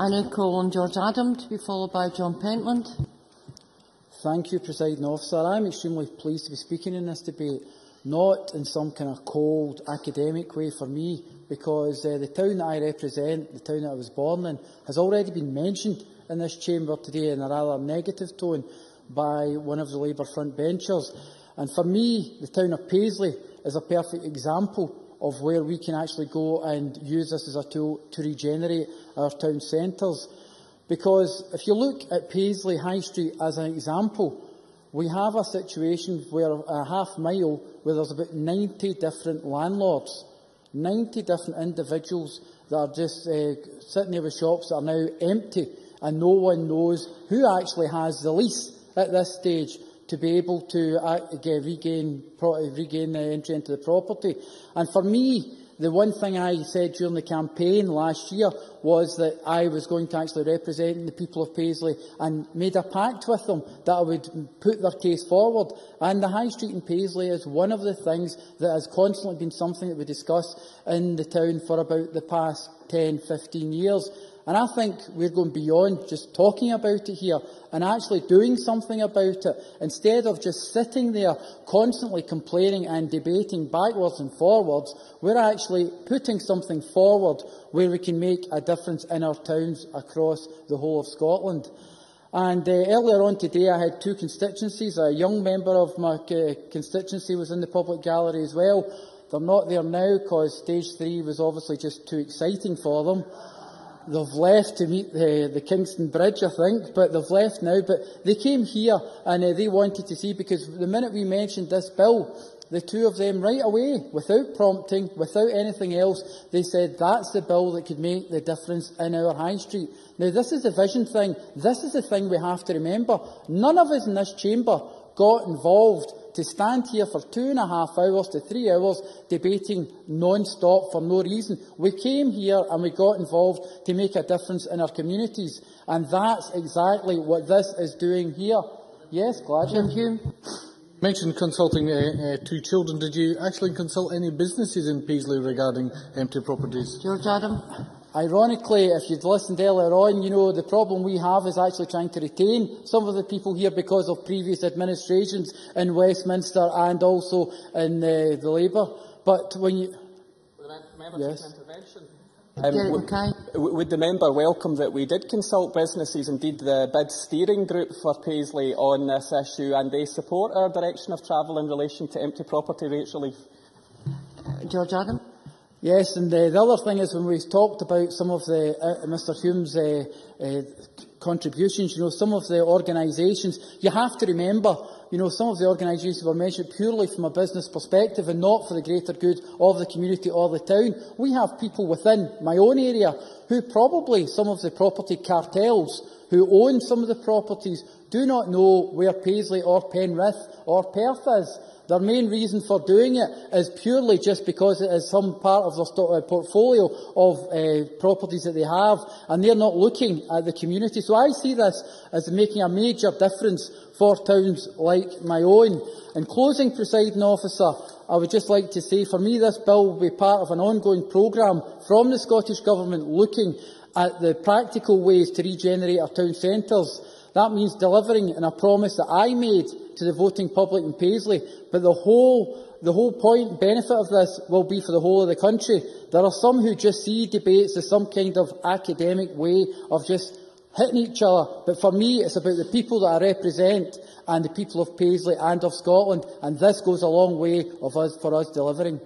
I now call on George Adam to be followed by John Pentland. Thank you, Presiding Officer. I am extremely pleased to be speaking in this debate, not in some kind of cold academic way for me, because the town that I represent, the town that I was born in, has already been mentioned in this chamber today in a rather negative tone by one of the Labour frontbenchers. And for me, the town of Paisley is a perfect example of where we can actually go and use this as a tool to regenerate our town centres. Because if you look at Paisley High Street as an example, we have a situation where a half mile where there's about 90 different landlords, 90 different individuals that are just sitting there with shops that are now empty, and no one knows who actually has the lease at this stage to be able to regain the entry into the property. And for me, the one thing I said during the campaign last year was that I was going to actually represent the people of Paisley and made a pact with them that I would put their case forward. And the High Street in Paisley is one of the things that has constantly been something that we discuss in the town for about the past 10, 15 years. And I think we're going beyond just talking about it here and actually doing something about it. Instead of just sitting there constantly complaining and debating backwards and forwards, we're actually putting something forward where we can make a difference in our towns across the whole of Scotland. And earlier on today I had two constituencies. A young member of my constituency was in the public gallery as well. They're not there now because stage 3 was obviously just too exciting for them. They've left to meet the Kingston Bridge, I think, but they've left now. But they came here and they wanted to see, because the minute we mentioned this bill, the two of them right away, without prompting, without anything else, they said that's the bill that could make the difference in our high street. Now, this is the vision thing. This is the thing we have to remember. None of us in this chamber got involved to stand here for 2.5 hours to 3 hours debating non-stop for no reason. We came here and we got involved to make a difference in our communities. And that's exactly what this is doing here. Yes, Gladys. You mentioned consulting two children. Did you actually consult any businesses in Paisley regarding empty properties? George Adam. Ironically, if you'd listened earlier on, you know, the problem we have is actually trying to retain some of the people here because of previous administrations in Westminster and also in the Labour. But when you... Yes. Would the member welcome that we did consult businesses, indeed the bid steering group for Paisley, on this issue, and they support our direction of travel in relation to empty property rates relief? George Adam. Yes, and the other thing is, when we talked about some of the Mr Hume's contributions, you know, some of the organisations, you have to remember, you know, some of the organisations were mentioned purely from a business perspective and not for the greater good of the community or the town. We have people within my own area who probably, some of the property cartels who own some of the properties, do not know where Paisley or Penrith or Perth is. Their main reason for doing it is purely just because it is some part of their portfolio of properties that they have, and they're not looking at the community. So I see this as making a major difference for towns like my own. In closing, Presiding Officer, I would just like to say, for me, this bill will be part of an ongoing programme from the Scottish Government looking at the practical ways to regenerate our town centres. That means delivering on a promise that I made to the voting public in Paisley, but the whole point and benefit of this will be for the whole of the country. There are some who just see debates as some kind of academic way of just hitting each other, but for me it's about the people that I represent and the people of Paisley and of Scotland, and this goes a long way for us delivering.